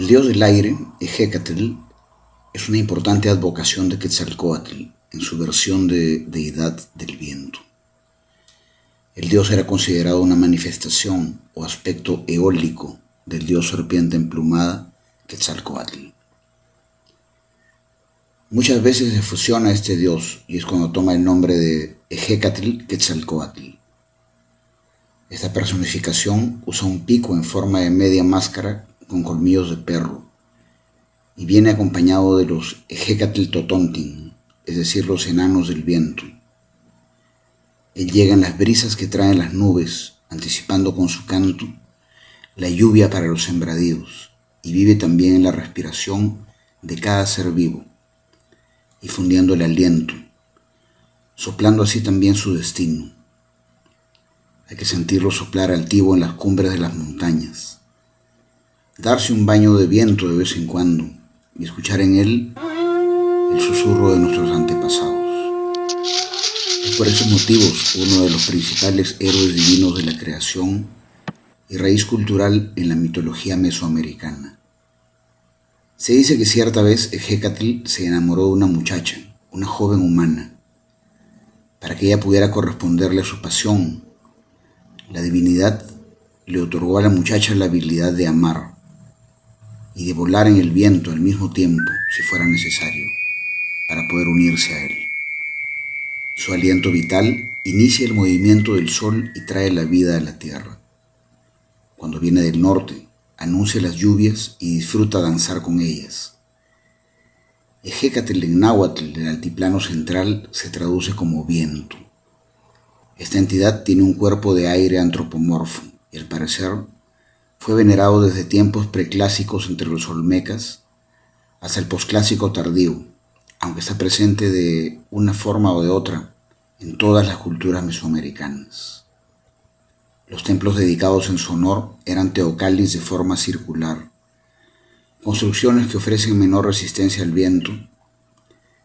El dios del aire, Ejecatl, es una importante advocación de Quetzalcóatl en su versión de deidad del viento. El dios era considerado una manifestación o aspecto eólico del dios serpiente emplumada Quetzalcóatl. Muchas veces se fusiona este dios y es cuando toma el nombre de Ejecatl Quetzalcóatl. Esta personificación usa un pico en forma de media máscara con colmillos de perro y viene acompañado de los Ejecatl Totontin, es decir, los enanos del viento. Él llega en las brisas que traen las nubes, anticipando con su canto la lluvia para los sembradíos, y vive también en la respiración de cada ser vivo, y fundiendo el aliento, soplando así también su destino. Hay que sentirlo soplar altivo en las cumbres de las montañas, darse un baño de viento de vez en cuando y escuchar en él el susurro de nuestros antepasados. Es por esos motivos uno de los principales héroes divinos de la creación y raíz cultural en la mitología mesoamericana. Se dice que cierta vez Ejecatl se enamoró de una muchacha, una joven humana. Para que ella pudiera corresponderle a su pasión, la divinidad le otorgó a la muchacha la habilidad de amar y de volar en el viento al mismo tiempo, si fuera necesario, para poder unirse a él. Su aliento vital inicia el movimiento del sol y trae la vida a la tierra. Cuando viene del norte, anuncia las lluvias y disfruta danzar con ellas. Ejecatl en náhuatl del altiplano central se traduce como viento. Esta entidad tiene un cuerpo de aire antropomorfo y al parecer fue venerado desde tiempos preclásicos entre los olmecas hasta el posclásico tardío, aunque está presente de una forma o de otra en todas las culturas mesoamericanas. Los templos dedicados en su honor eran teocalis de forma circular, construcciones que ofrecen menor resistencia al viento,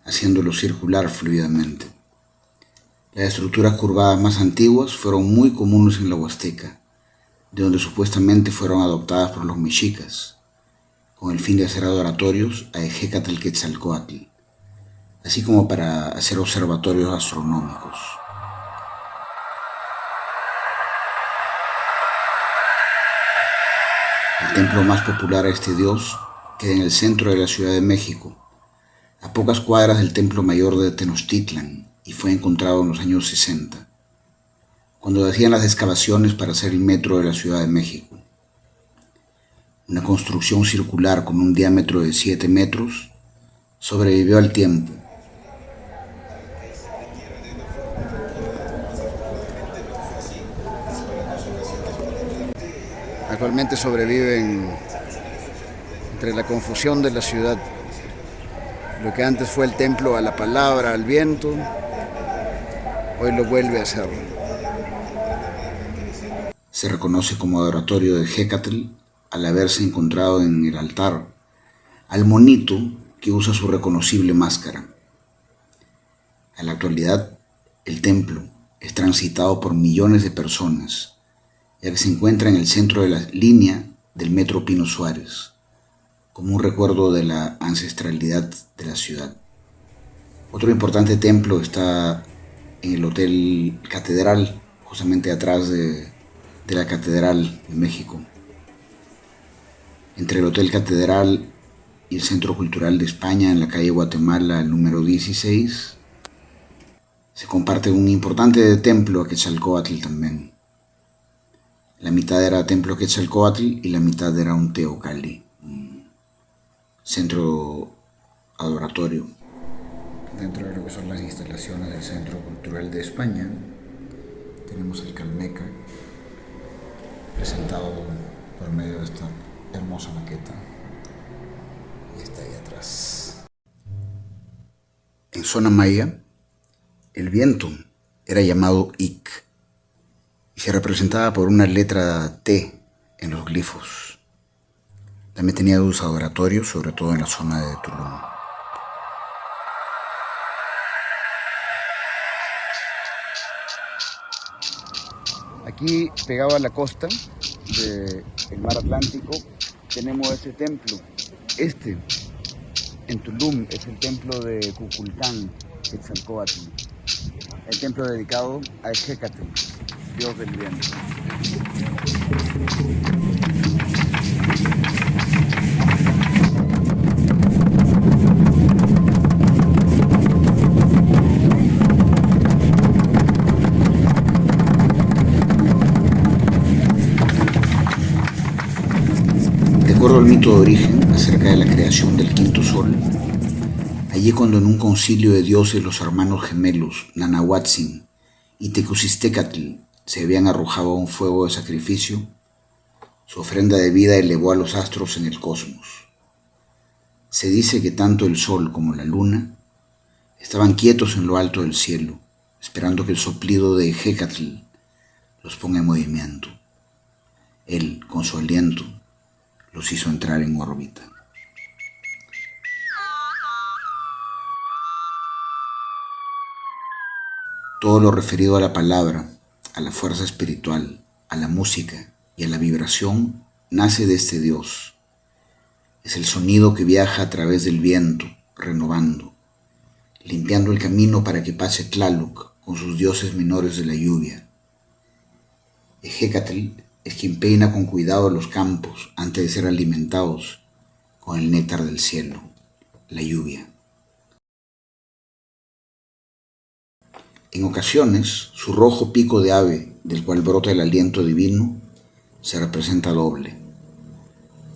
haciéndolo circular fluidamente. Las estructuras curvadas más antiguas fueron muy comunes en la Huasteca, de donde supuestamente fueron adoptadas por los mexicas, con el fin de hacer adoratorios a Ejecatl Quetzalcóatl, así como para hacer observatorios astronómicos. El templo más popular a este dios queda en el centro de la Ciudad de México, a pocas cuadras del Templo Mayor de Tenochtitlan, y fue encontrado en los años 60, cuando hacían las excavaciones para hacer el metro de la Ciudad de México. Una construcción circular con un diámetro de 7 metros sobrevivió al tiempo. Actualmente sobreviven entre la confusión de la ciudad, lo que antes fue el templo a la palabra, al viento, hoy lo vuelve a ser. Se reconoce como adoratorio de Ejecatl al haberse encontrado en el altar al monito que usa su reconocible máscara. En la actualidad, el templo es transitado por millones de personas, ya que se encuentra en el centro de la línea del Metro Pino Suárez, como un recuerdo de la ancestralidad de la ciudad. Otro importante templo está en el Hotel Catedral, justamente atrás de la Catedral de México. Entre el Hotel Catedral y el Centro Cultural de España, en la calle Guatemala, número 16, se comparte un importante templo a Quetzalcóatl también. La mitad era templo Quetzalcóatl y la mitad era un teocalli, un centro adoratorio. Dentro de lo que son las instalaciones del Centro Cultural de España, tenemos el Calmeca, presentado por medio de esta hermosa maqueta. Y está ahí atrás. En zona maya, el viento era llamado Ik y se representaba por una letra T en los glifos. También tenía usos adoratorios, sobre todo en la zona de Tulum. Aquí, pegado a la costa del mar Atlántico, tenemos este templo. Este, en Tulum, es el templo de Kukulcán, Quetzalcóatl. El templo dedicado a Ejecatl, dios del viento. De acuerdo al mito de origen acerca de la creación del quinto sol, allí cuando en un concilio de dioses los hermanos gemelos Nanahuatzin y Tecusistecatl se habían arrojado a un fuego de sacrificio, su ofrenda de vida elevó a los astros en el cosmos. Se dice que tanto el sol como la luna estaban quietos en lo alto del cielo, esperando que el soplido de Ejecatl los ponga en movimiento. Él, con su aliento, los hizo entrar en órbita. Todo lo referido a la palabra, a la fuerza espiritual, a la música y a la vibración nace de este Dios. Es el sonido que viaja a través del viento, renovando, limpiando el camino para que pase Tlaloc con sus dioses menores de la lluvia. Ejecatl es quien peina con cuidado los campos antes de ser alimentados con el néctar del cielo, la lluvia. En ocasiones, su rojo pico de ave, del cual brota el aliento divino, se representa doble.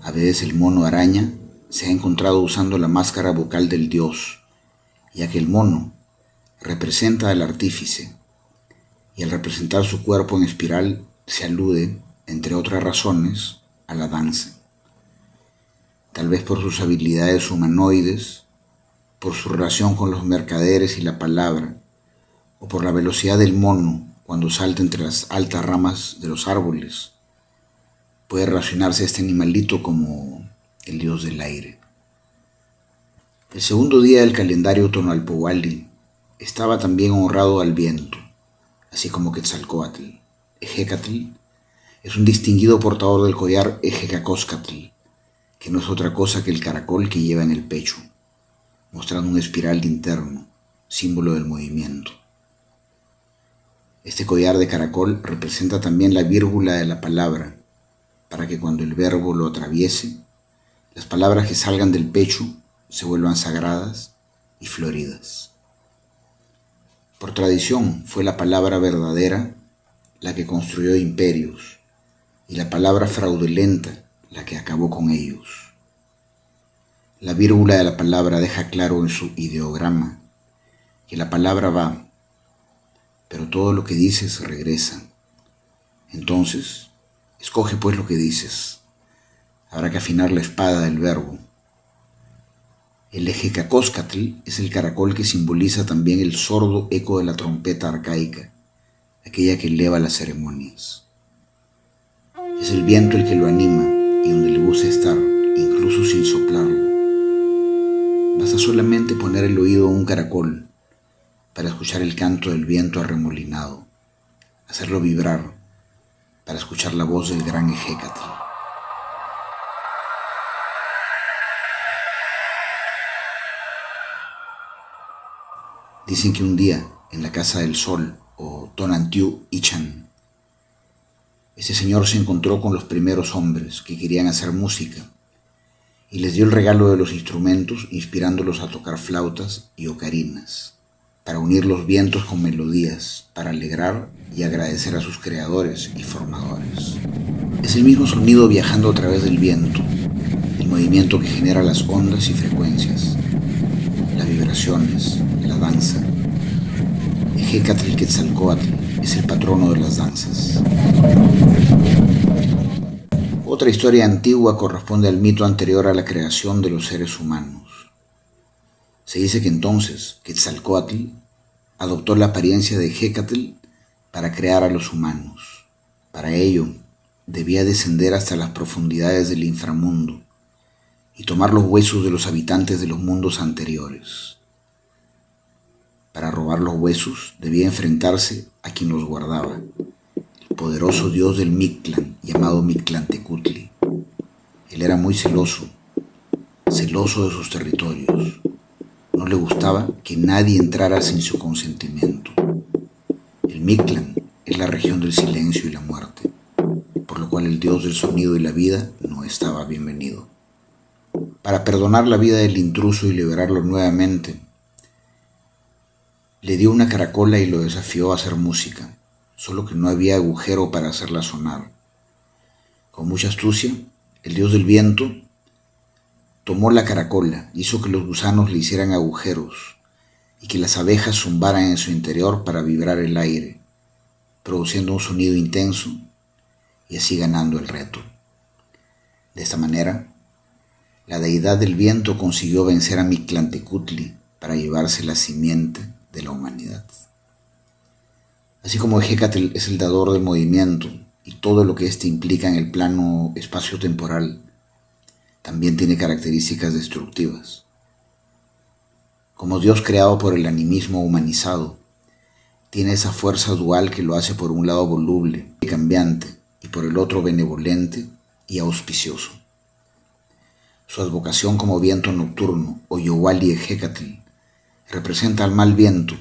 A veces el mono araña se ha encontrado usando la máscara bucal del dios, ya que el mono representa al artífice, y al representar su cuerpo en espiral se alude, entre otras razones, a la danza. Tal vez por sus habilidades humanoides, por su relación con los mercaderes y la palabra, o por la velocidad del mono cuando salta entre las altas ramas de los árboles. Puede relacionarse a este animalito como el dios del aire. El segundo día del calendario Tonalpowali estaba también honrado al viento, así como Quetzalcóatl. Ejecatl es un distinguido portador del collar Ejecacóscatl, que no es otra cosa que el caracol que lleva en el pecho, mostrando un espiral interno, símbolo del movimiento. Este collar de caracol representa también la vírgula de la palabra, para que cuando el verbo lo atraviese, las palabras que salgan del pecho se vuelvan sagradas y floridas. Por tradición fue la palabra verdadera la que construyó imperios y la palabra fraudulenta la que acabó con ellos. La vírgula de la palabra deja claro en su ideograma que la palabra va, pero todo lo que dices regresa. Entonces, escoge pues lo que dices. Habrá que afinar la espada del verbo. El Ejecacóscatl es el caracol que simboliza también el sordo eco de la trompeta arcaica, aquella que eleva las ceremonias. Es el viento el que lo anima y donde le gusta estar, incluso sin soplarlo. Basta solamente poner el oído a un caracol para escuchar el canto del viento arremolinado, hacerlo vibrar para escuchar la voz del gran Ejecatl. Dicen que un día, en la Casa del Sol, o Tonantiu Ichan, este señor se encontró con los primeros hombres que querían hacer música y les dio el regalo de los instrumentos, inspirándolos a tocar flautas y ocarinas, para unir los vientos con melodías, para alegrar y agradecer a sus creadores y formadores. Es el mismo sonido viajando a través del viento, el movimiento que genera las ondas y frecuencias, las vibraciones, la danza. Ejecatl Quetzalcóatl es el patrono de las danzas. Otra historia antigua corresponde al mito anterior a la creación de los seres humanos. Se dice que entonces Quetzalcóatl adoptó la apariencia de Ejecatl para crear a los humanos. Para ello, debía descender hasta las profundidades del inframundo y tomar los huesos de los habitantes de los mundos anteriores. Para robar los huesos, debía enfrentarse a quien los guardaba, el poderoso dios del Mictlán, llamado Mictlantecutli, Él era muy celoso de sus territorios. No le gustaba que nadie entrara sin su consentimiento. El Mictlán es la región del silencio y la muerte, por lo cual el dios del sonido y la vida no estaba bienvenido. Para perdonar la vida del intruso y liberarlo nuevamente, le dio una caracola y lo desafió a hacer música, solo que no había agujero para hacerla sonar. Con mucha astucia, el dios del viento tomó la caracola, hizo que los gusanos le hicieran agujeros y que las abejas zumbaran en su interior para vibrar el aire, produciendo un sonido intenso y así ganando el reto. De esta manera, la deidad del viento consiguió vencer a Mictlantecutli para llevarse la simiente de la humanidad. Así como Ejecatl es el dador del movimiento y todo lo que éste implica en el plano espacio-temporal, también tiene características destructivas. Como Dios creado por el animismo humanizado, tiene esa fuerza dual que lo hace por un lado voluble y cambiante y por el otro benevolente y auspicioso. Su advocación como viento nocturno o Yowali Ejecatl representa al mal viento,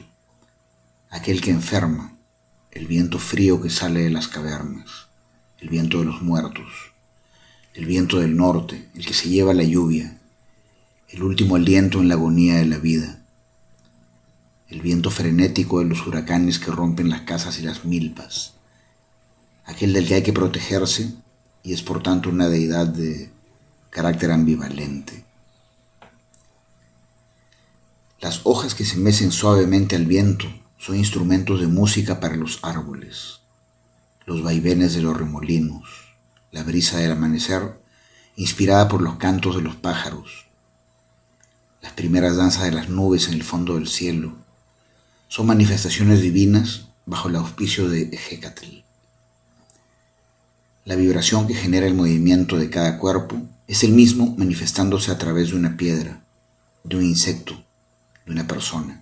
aquel que enferma, el viento frío que sale de las cavernas, el viento de los muertos, el viento del norte, el que se lleva la lluvia, el último aliento en la agonía de la vida, el viento frenético de los huracanes que rompen las casas y las milpas, aquel del que hay que protegerse y es por tanto una deidad de carácter ambivalente. Las hojas que se mecen suavemente al viento son instrumentos de música para los árboles, los vaivenes de los remolinos, la brisa del amanecer inspirada por los cantos de los pájaros, las primeras danzas de las nubes en el fondo del cielo, son manifestaciones divinas bajo el auspicio de Ejecatl. La vibración que genera el movimiento de cada cuerpo es el mismo manifestándose a través de una piedra, de un insecto, de una persona.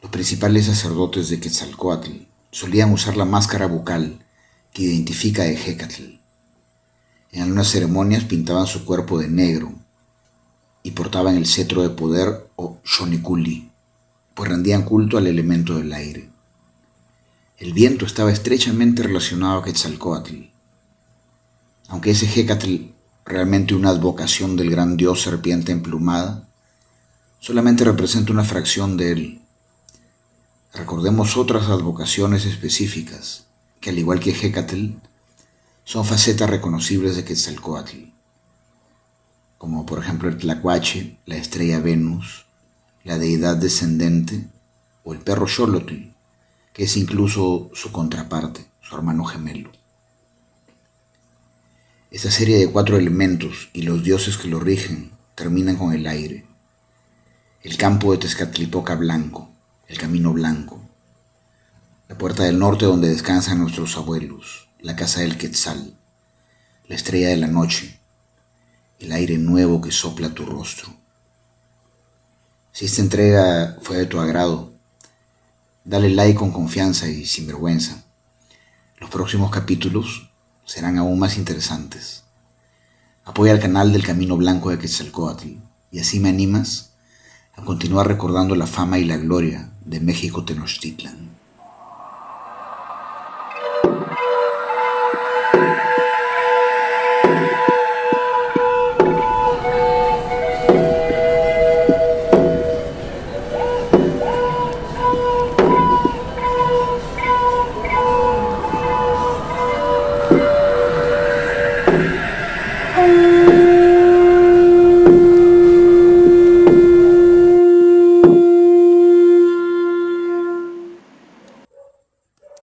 Los principales sacerdotes de Quetzalcóatl solían usar la máscara bucal que identifica a Ejecatl. En algunas ceremonias pintaban su cuerpo de negro y portaban el cetro de poder o xoniculi, pues rendían culto al elemento del aire. El viento estaba estrechamente relacionado a Quetzalcóatl. Aunque es Ejecatl realmente una advocación del gran dios serpiente emplumada, solamente representa una fracción de él. Recordemos otras advocaciones específicas, que al igual que Ejecatl, son facetas reconocibles de Quetzalcóatl, como por ejemplo el Tlacuache, la estrella Venus, la deidad descendente o el perro Xolotl, que es incluso su contraparte, su hermano gemelo. Esta serie de 4 elementos y los dioses que lo rigen terminan con el aire, el campo de Tezcatlipoca blanco, el camino blanco, la puerta del norte donde descansan nuestros abuelos, la casa del Quetzal, la estrella de la noche, el aire nuevo que sopla tu rostro. Si esta entrega fue de tu agrado, dale like con confianza y sin vergüenza. Los próximos capítulos serán aún más interesantes. Apoya al canal del Camino Blanco de Quetzalcóatl y así me animas a continuar recordando la fama y la gloria de México Tenochtitlan.